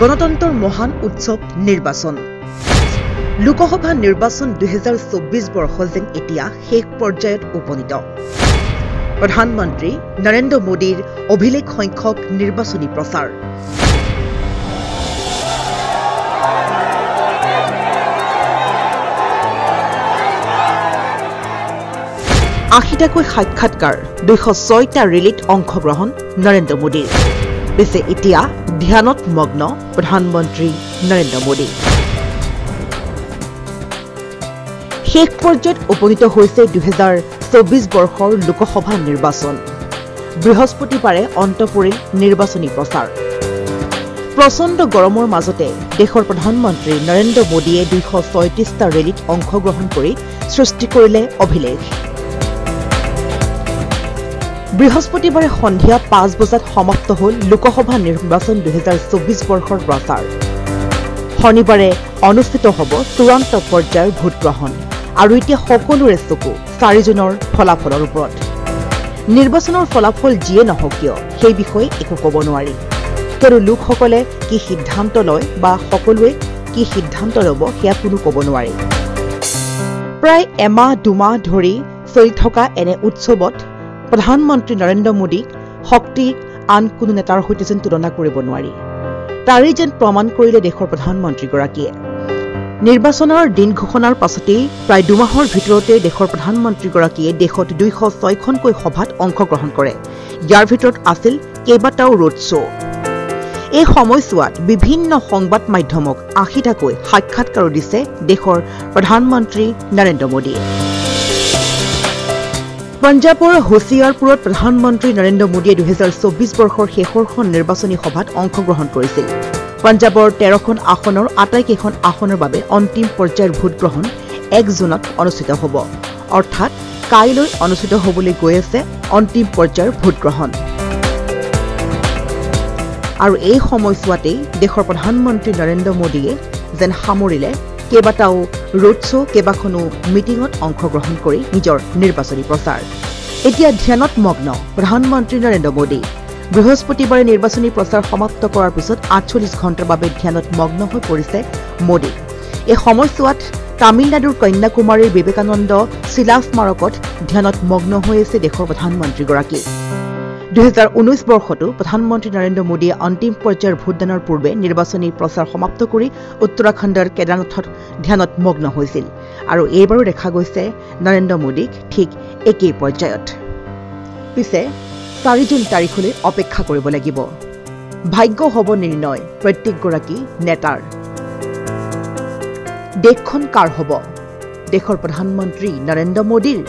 গণতন্ত্ৰৰ মহান উৎসৱ নিৰ্বাচন লোকসভা নিৰ্বাচন 2024 বৰ্ষ যেন এতিয়া শেষ পৰ্যায়ত উপনীত প্ৰধানমন্ত্ৰী নৰেন্দ্ৰ মোদীৰ অভিলেখ সংখ্যক নিৰ্বাচনী প্ৰচাৰ আশীটাকৈ সাক্ষাৎকাৰ 206টা ৰেলীত অংশগ্ৰহণ নৰেন্দ্ৰ মোদীৰ পিছে এতিয়া ধ্যানত মগ্ন প্ৰধানমন্ত্ৰী নৰেন্দ্ৰ মোদী শেষ পৰ্যায়ত উপনীত হৈছে 2024 বৰ্ষৰ লোকসভা নিৰ্বাচন বৃহস্পতিবাৰে অন্ত পৰিল নিৰ্বাচনী প্ৰচাৰ প্ৰচণ্ড গৰমৰ মাজতে দেশৰ প্ৰধানমন্ত্ৰী নৰেন্দ্ৰ মোদীয়ে 236টা ৰেলীত অংশগ্ৰহণ কৰি সৃষ্টি কৰিলে অভিলেখ বৃহস্পতিবাৰে সন্ধিয়া 5 বজাত সমাপ্ত হল লোকসভা নিৰ্বাচন 2024 বৰ্ষৰ প্ৰচাৰ শনিবাৰে অনুষ্ঠিত হ'ব চূড়ান্ত পৰ্যায়ৰ ভোট গ্ৰহণ আৰু এতিয়া সকলোৰে চকু 4 জুনৰ ফলাফলৰ ওপৰত নিৰ্বাচনৰ ফলাফল যিয়ে নহওক কিয় সেই বিষয়ে একো ক'ব নোৱাৰি কিন্তু লোকসকলে কি সিদ্ধান্ত লয় বা সকলোৱে কি সিদ্ধান্ত ল'ব সেয়া কোনো ক'ব নোৱাৰি প্ৰায় এমাহ দুমাহ ধৰি চলি থকা এনে উৎসৱত প্ৰধানমন্ত্ৰী নৰেন্দ্ৰ মোদীক শক্তিক আন কোনো নেতাৰ সৈতে যেন তুলনা কৰিব নোৱাৰি তাৰেই যেন প্ৰমাণ কৰিলে দেশৰ প্ৰধানমন্ত্ৰীগৰাকীয়ে নিৰ্বাচনৰ দিন ঘোষণাৰ পাছতেই প্ৰায় দুমাহৰ ভিতৰতে দেশৰ প্ৰধানমন্ত্ৰীগৰাকীয়ে দেশত 206খনকৈ সভাত অংশগ্ৰহণ কৰে ইয়াৰ ভিতৰত আছিল কেইবাটাও ৰোড শ্ব' এই সময়ছোৱাত বিভিন্ন সংবাদ মাধ্যমক 80টাকৈ সাক্ষাৎকাৰ দিছে দেশৰ প্ৰধানমন্ত্ৰী নৰেন্দ্ৰ মোদীয়ে পঞ্জাবৰ হোছিয়াৰপুৰত প্ৰধানমন্ত্ৰী নৰেন্দ্ৰ মোদীয়ে 2024 বৰ্ষৰ শেষৰখন নিৰ্বাচনী সভাত অংশগ্ৰহণ কৰিছিল পঞ্জাবৰ 13খন আসনৰ আটাইকেইখন আসনৰ বাবে অন্তিম পৰ্যায়ৰ ভোট গ্ৰহণ 1 জুনত অনুষ্ঠিত হ'ব অৰ্থাৎ কাইলৈ অনুষ্ঠিত হ'বলৈ গৈ আছে অন্তিম পৰ্যায়ৰ ভোট গ্ৰহণ আৰু এই সময়ছোৱাতেই দেশৰ প্ৰধানমন্ত্ৰী নৰেন্দ্ৰ মোদীয়ে যেন সামৰিলে কেইবাটাও ৰোড শ্ব' কেইবাখনো মিটিঙত অংশগ্ৰহণ কৰি নিজৰ নিৰ্বাচনী প্ৰচাৰ এতিয়া ধ্যানত মগ্ন প্ৰধানমন্ত্ৰী নৰেন্দ্ৰ মোদী বৃহস্পতিবাৰে নিৰ্বাচনী প্ৰচাৰ সমাপ্ত কৰাৰ পিছত 48 ঘণ্টাৰ বাবে ধ্যানত মগ্ন হৈ পৰিছে মোদী এই সময়ছোৱাত তামিলনাডুৰ কন্যাকুমাৰীৰ বিবেকানন্দ শিলা স্মাৰকত ধ্যানত মগ্ন হৈ আছে দেশৰ প্ৰধানমন্ত্ৰীগৰাকী 2019 বৰ্ষতো প্ৰধানমন্ত্ৰী নৰেন্দ্ৰ মোদীয়ে অন্তিম পৰ্যায়ৰ ভোটদানৰ পূৰ্বে নিৰ্বাচনী প্ৰচাৰ সমাপ্ত কৰি উত্তৰাখণ্ডৰ কেদাৰনাথত ধ্যানত মগ্ন হৈছিল আৰু এইবাৰো দেখা গৈছে নৰেন্দ্ৰ মোদীক ঠিক একেই পৰ্যায়ত পিছে 4 জুন তাৰিখলৈ অপেক্ষা কৰিব লাগিব ভাগ্য হ'ব নিৰ্ণয় প্ৰত্যেকগৰাকী নেতাৰ দেশখন কাৰ হ'ব দেশৰ প্ৰধানমন্ত্ৰী নৰেন্দ্ৰ মোদীৰ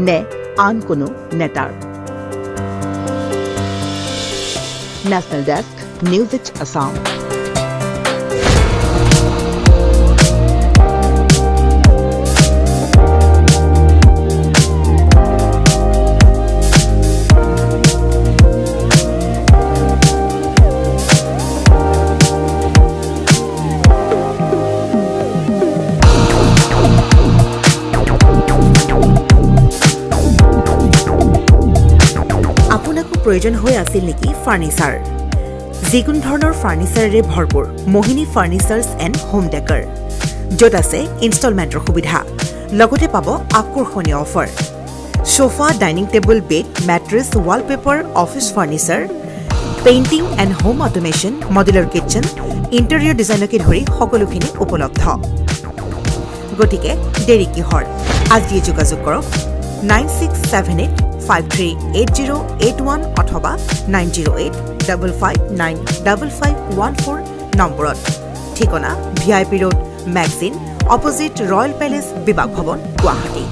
নে আন কোনো নেতাৰ National Desk, News at Assam. প্ৰয়োজন হৈ আছিল নেকি ফাৰ্নিচাৰ যিকোনো ধৰণৰ ফাৰ্নিচাৰেৰে ভৰপূৰ মোহিনী ফাৰ্নিচাৰ্ছ এণ্ড হোম ডেকৰ য'ত আছে ইনষ্টলমেণ্টৰ সুবিধা লগতে পাব আকৰ্ষণীয় offer sofa dining table bed mattress wallpaper office furniture painting and home automation modular kitchen interior ডিজাইনকে ধৰি সকলোখিনি উপলব্ধ গতিকে দেৰি কিহৰ আজিয়ে যোগাযোগ কৰক 9678538081 অথবা 9085595514 নম্বৰত ঠিকনা VIP road magazine opposite royal palace বিভাগ ভৱন গুৱাহাটী